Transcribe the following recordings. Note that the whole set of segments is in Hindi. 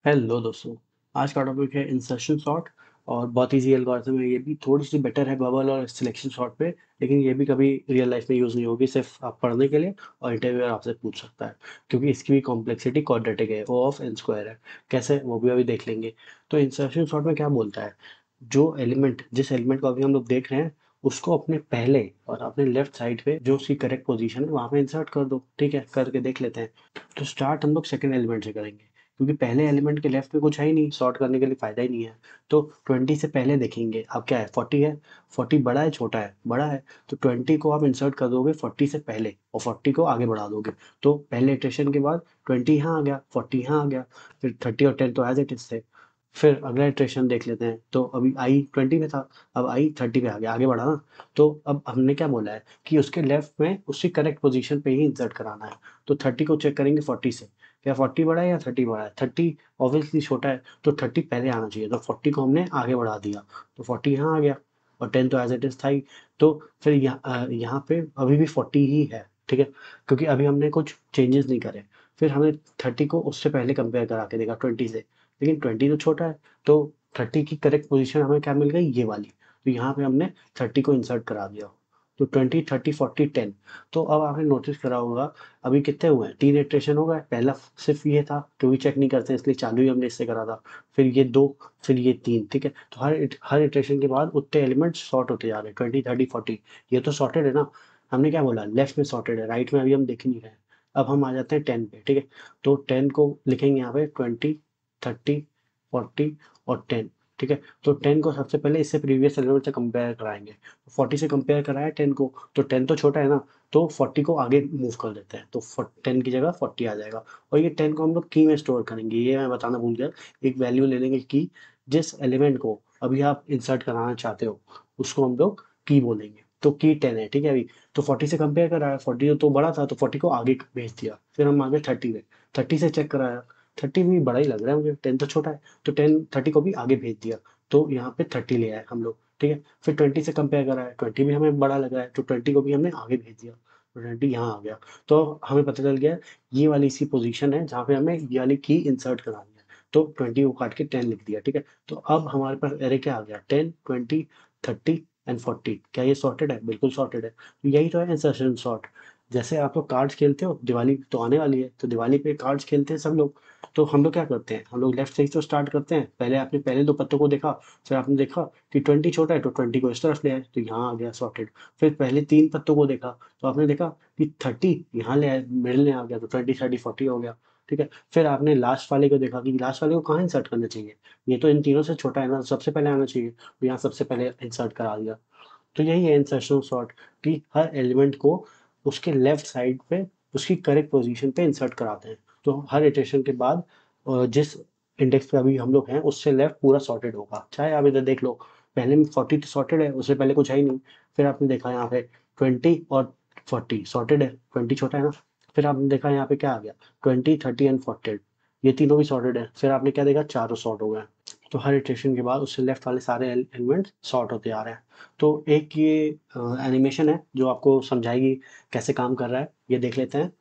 हेलो दोस्तों। आज का टॉपिक है इंसर्शन सॉर्ट। और बहुत इजी एल्गोरिथम है, ये भी थोड़ी सी बेटर है बबल और सिलेक्शन सॉर्ट पे। लेकिन ये भी कभी रियल लाइफ में यूज़ नहीं होगी, सिर्फ आप पढ़ने के लिए। और इंटरव्यूअर आपसे पूछ सकता है क्योंकि इसकी भी कॉम्प्लेक्सिटी क्वाड्रेटिक है, ओ ऑफ एन स्क्वायर है। कैसे, वो भी अभी देख लेंगे। तो इंसर्शन सॉर्ट में क्या बोलता है, जो एलिमेंट जिस एलिमेंट को अभी हम लोग देख रहे हैं उसको अपने पहले और अपने लेफ्ट साइड पे जो उसकी करेक्ट पोजीशन है वहां पे इंसर्ट कर दो। ठीक है, करके देख लेते हैं। तो स्टार्ट हम लोग सेकंड एलिमेंट से करेंगे क्योंकि पहले एलिमेंट के लेफ्ट में कुछ है ही नहीं, सॉर्ट करने के लिए फायदा ही नहीं है। तो 20 से पहले देखेंगे अब क्या है, 40 है। 40 बड़ा है छोटा है, बड़ा है। तो 20 को आप इंसर्ट कर दोगे 40 से पहले और 40 को आगे बढ़ा दोगे। तो पहले इटरेशन के बाद 20 यहाँ आ गया, 40 यहाँ आ गया। फिर 30 और 10 तो एज इट इज थे। फिर अगला इटरेशन देख लेते हैं। तो अभी आई 20 में था, अब आई 30 पे आ गया, आगे बढ़ा ना। तो अब हमने क्या बोला है कि उसके लेफ्ट में उसकी करेक्ट पोजीशन पे ही इंसर्ट कराना है। तो 30 को चेक करेंगे 40 से, क्या 40 बड़ा है या 30 बड़ा है। 30 ऑब्वियसली छोटा है, तो 30 पहले आना चाहिए, तो 40 को हमने आगे बढ़ा दिया। तो 40 यहाँ आ गया और 10 तो एज इट इज था ही। तो फिर यहाँ पे अभी भी 40 ही है। ठीक है, क्योंकि अभी हमने कुछ चेंजेस नहीं करे। फिर हमें 30 को उससे पहले कंपेयर करा के देखा 20 से, लेकिन 20 तो छोटा है। तो 30 की करेक्ट पोजीशन हमें क्या मिल गई, ये वाली। तो यहाँ पे हमने 30 को इंसर्ट करा दिया। तो 20, 30, 40, 10। तो अब आपने नोटिस करा होगा अभी कितने हुए हैं, 3 इटरेशन हो गए। पहला सिर्फ ये था, क्योंकि चेक नहीं करते इसलिए चालू ही हमने इससे करा था। फिर ये 2, फिर ये 3। ठीक है, तो हर इटरेशन के बाद उतने एलिमेंट्स सॉर्ट होते जा रहे हैं, 20, 30, 40। ये तो सॉर्टेड है ना। हमने क्या बोला, लेफ्ट में सॉर्टेड है, राइट में अभी हम देख ही नहीं रहे हैं। अब हम आ जाते हैं 10 पे। ठीक है, तो 10 को लिखेंगे यहाँ पे 20, 30, 40 और 10। ठीक है, तो 10 को सबसे पहले इससे प्रीवियस एलिमेंट से कंपेयर कराएंगे। 40 से कंपेयर कराया 10 को, तो 10 तो छोटा है ना। तो 40 को आगे मूव कर देते हैं, तो 10 की जगह 40 आ जाएगा। और ये 10 को हम लोग की में स्टोर करेंगे, ये मैं बताना भूल गया। एक वैल्यू ले लेंगे की, जिस एलिमेंट को अभी आप इंसर्ट कराना चाहते हो उसको हम लोग की बोलेंगे। तो की 10 है। ठीक है, अभी तो 40 से कंपेयर कराया, 40 तो बड़ा था तो 40 को आगे भेज दिया। फिर हम आगे 30 में, 30 से चेक कराया, 30 भी बड़ा ही लग रहा है मुझे, 10 तो छोटा है। तो 30 को भी आगे भेज दिया। तो यहाँ पे 30 ले आए हम लोग। ठीक है, फिर 20 से कंपेयर कराया, 20 भी हमें बड़ा लग रहा है, तो 20 को भी हमने आगे भेज दिया। तो 20 यहाँ आ गया। तो हमें पता चल गया ये वाली इसकी पोजीशन है जहाँ पे हमें ये वाली की इंसर्ट करानी है। तो 20 को काट के 10 लिख दिया। ठीक है, तो अब हमारे पास एरे क्या आ गया, 10, 20, 30 एंड 40। क्या ये सॉर्टेड है? बिल्कुल सॉर्टेड है। तो यही तो है इंसर्शन सॉर्ट। जैसे आप लोग कार्ड्स खेलते हो, दिवाली तो आने वाली है, तो दिवाली पे कार्ड्स खेलते हैं सब लोग। तो हम लोग क्या करते हैं, हम लोग लेफ्ट से ही तो स्टार्ट करते हैं। पहले आपने पहले 2 पत्तों को देखा, फिर आपने देखा कि 20 छोटा है तो 20 को इस तरफ ले आए, तो यहाँ आ गया सॉर्टेड। फिर पहले 3 पत्तों को देखा, तो आपने देखा कि 30 यहाँ ले आए, मिडिल में आ गया, तो 20, 30, 40 हो गया। ठीक है, फिर आपने लास्ट वाले को देखा कि लास्ट वाले को कहाँ इंसर्ट करना चाहिए, ये तो इन तीनों से छोटा है ना, सबसे पहले आना चाहिए, तो यहाँ सबसे पहले इंसर्ट करा दिया। तो यही है इंसर्शन सॉर्ट, कि हर एलिमेंट को उसके लेफ्ट साइड पे उसकी करेक्ट पोजीशन पे इंसर्ट कराते हैं। तो हर इटरेशन के बाद जिस इंडेक्स पे अभी हम लोग हैं उससे लेफ्ट पूरा सॉर्टेड होगा। चाहे आप इधर देख लो, पहले में 40 तो सॉर्टेड है, उससे पहले कुछ है ही नहीं। फिर आपने देखा यहाँ पे 20 और 40 सॉर्टेड है, 20 छोटा है ना। फिर आपने देखा यहाँ पे क्या आ गया, 20, 30 एंड 40, ये तीनों भी सॉर्टेड है। फिर आपने क्या देखा, चारों सॉर्ट हो गए। तो हर इटरेशन के बाद उससे लेफ्ट वाले सारे एलिमेंट सॉर्ट होते आ रहे हैं। तो एक ये एनिमेशन है जो आपको समझाएगी कैसे काम कर रहा है, ये देख लेते हैं।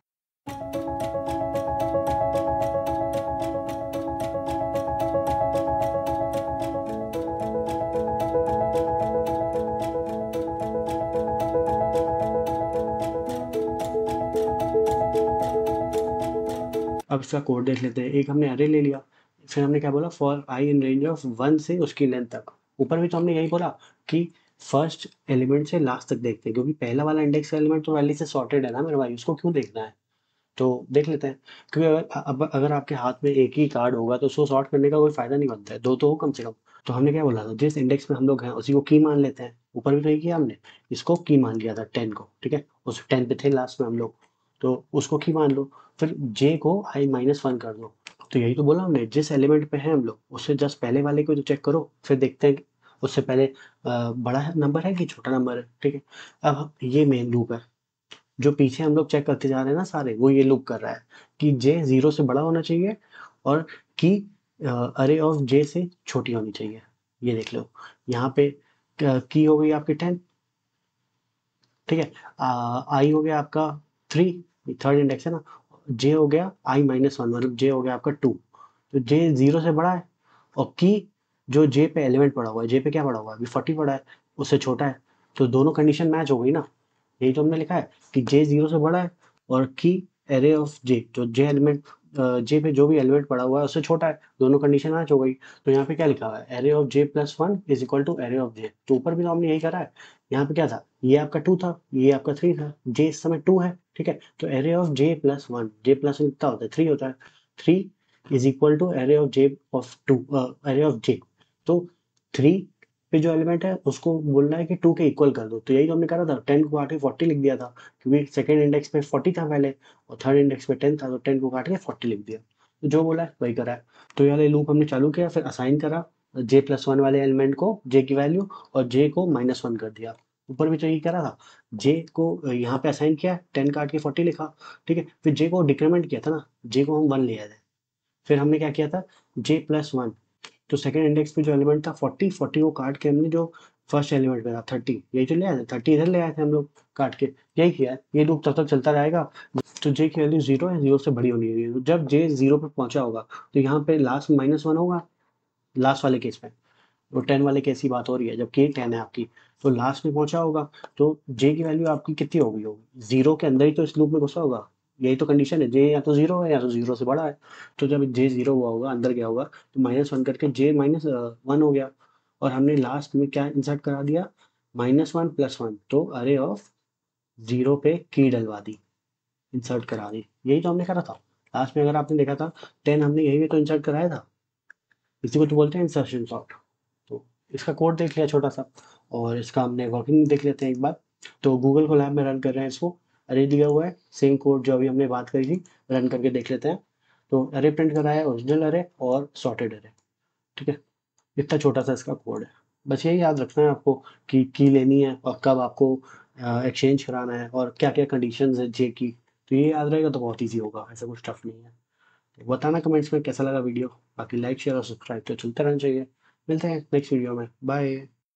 अब इसका कोड देख लेते हैं। एक हमने अरे ले लिया, फिर हमने क्या बोला, for I in range of 1 से उसकी लेंथ तक। ऊपर भी तो हमने यही बोला कि फर्स्ट एलिमेंट से लास्ट तक देखते हैं, क्योंकि पहला वाला इंडेक्स एलिमेंट तो पहले से सॉर्टेड है ना मेरे भाई, उसको क्यों देखना है। तो देख लेते हैं। क्योंकि अगर आपके हाथ में एक ही कार्ड होगा तो उसको सॉर्ट करने का कोई फायदा नहीं बनता है, 2 तो हो कम से कम। तो हमने क्या बोला था, जिस इंडेक्स में हम लोग हैं उसी को की मान लेते हैं। ऊपर भी तो यही किया हमने, इसको की मान लिया था 10 को। ठीक है, उस 10 पे थे लास्ट में हम लोग, तो उसको की मान लो। फिर जे को i-1 कर दो। तो यही तो बोला हमने, जिस एलिमेंट पे है हम लोग उससे जस्ट पहले वाले को तो चेक करो, फिर देखते हैं कि उससे पहले बड़ा नंबर है कि छोटा नंबर है। ठीक है, अब ये मेन लूप है, जो पीछे हम लोग चेक करते जा रहे हैं ना सारे, वो ये लूप कर रहा है कि जे 0 से बड़ा होना चाहिए और की अरे ऑफ जे से छोटी होनी चाहिए। ये देख लो, यहाँ पे की हो गई आपकी 10। ठीक है, आई हो गया आपका 3, थर्ड इंडेक्स है ना। जे हो गया i-1, मतलब जे हो गया आपका 2। तो जे 0 से बड़ा है, और की जो जे पे एलिमेंट पड़ा हुआ है, जे पे क्या पड़ा हुआ है, अभी 40 पड़ा है, उससे छोटा है। तो दोनों कंडीशन मैच हो गई ना। यही तो हमने लिखा है कि जे 0 से बड़ा है और की एरे ऑफ जे, जो जे एलिमेंट जे पे जो भी एलिमेंट पड़ा हुआ है उससे छोटा है, दोनों कंडीशन मैच हो गई। तो यहाँ पे क्या लिखा हुआ है, array of j plus one is equal to array of j. तो ऊपर भी तो हमने यही करा है। यहाँ पे क्या था, ये आपका 2 था, ये आपका 3 था, जे इस समय 2 है, ठीक है। तो array of j plus one, j plus one कितना होता है, 3 होता है। 3 is equal to array of j of two, array of j. तो 3 पे जो एलिमेंट है उसको बोलना है कि 2 के इक्वल कर दो। तो यही तो हमने करा था, 10 को काट के 40 लिख दिया था, क्योंकि सेकंड इंडेक्स पे 40 था पहले और थर्ड इंडेक्स पे 10 था, तो 10 को काट के 40 लिख दिया। तो जो बोला है वही करा है। तो ये वाले लूप हमने चालू किया, फिर असाइन करा जे प्लस वन वाले एलिमेंट को जे की वैल्यू, और जे को -1 कर दिया। ऊपर भी तो यही करा था, जे को यहाँ पे असाइन किया, 10 काट के 40 लिखा, ठीक है। फिर जे को डिक्रीमेंट किया था ना, जे को हम 1 ले आए थे। फिर हमने क्या किया था, जे प्लस वन, तो सेकंड इंडेक्स पे जो एलिमेंट था 40, 40 को काट के हमने जो फर्स्ट एलिमेंट पे था 30, यही तो ले आए थे, 30 इधर ले आए थे हम लोग काट के। यही किया है, ये लूप तब तक चलता रहेगा। तो जे की वैल्यू 0 है, 0 से बड़ी होनी चाहिए। तो जब जे 0 पे पहुंचा होगा, तो यहाँ पे लास्ट में -1 होगा, लास्ट वाले केस में। तो 10 वाले केस की बात हो रही है, जब के 10 है आपकी, तो लास्ट में पहुंचा होगा। तो जे की वैल्यू आपकी कितनी हो गई होगी, 0 के अंदर ही तो इस लूप में घुसा होगा। यही तो कंडीशन है, जे या तो 0 है या तो 0 से बड़ा है। तो जब जे 0 हुआ होगा, अंदर गया होगा, तो -1 करके जे -1 हो गया। और हमने लास्ट में क्या इंसर्ट करा दिया, -1 प्लस वन, तो अरे ऑफ 0 पे की डलवा दी, इंसर्ट करा दी। यही तो हमने करा था लास्ट में, अगर आपने देखा था 10 हमने यही भी तो इंसर्ट कराया था। इसी को तो बोलते हैं इंसर्शन सॉर्ट। तो इसका कोड देख लिया छोटा सा, और इसका हमने वर्किंग देख लेते हैं एक बार। तो गूगल कोलैब में रन कर रहे हैं इसको, अरे दिया हुआ है, सेम कोड जो अभी हमने बात करी थी, रन करके देख लेते हैं। तो अरे प्रिंट करा है, ओरिजिनल अरे और सॉर्टेड अरे, ठीक है। इतना छोटा सा इसका कोड है। बस यही याद रखना है आपको कि की लेनी है और कब आपको एक्सचेंज कराना है और क्या क्या कंडीशंस है जे की। तो ये याद रहेगा तो बहुत ईजी होगा, ऐसा कुछ टफ नहीं है। तो बताना कमेंट्स में कैसा लगा वीडियो। बाकी लाइक शेयर और सब्सक्राइब तो चलते रहना चाहिए। मिलते हैं नेक्स्ट वीडियो में, बाय।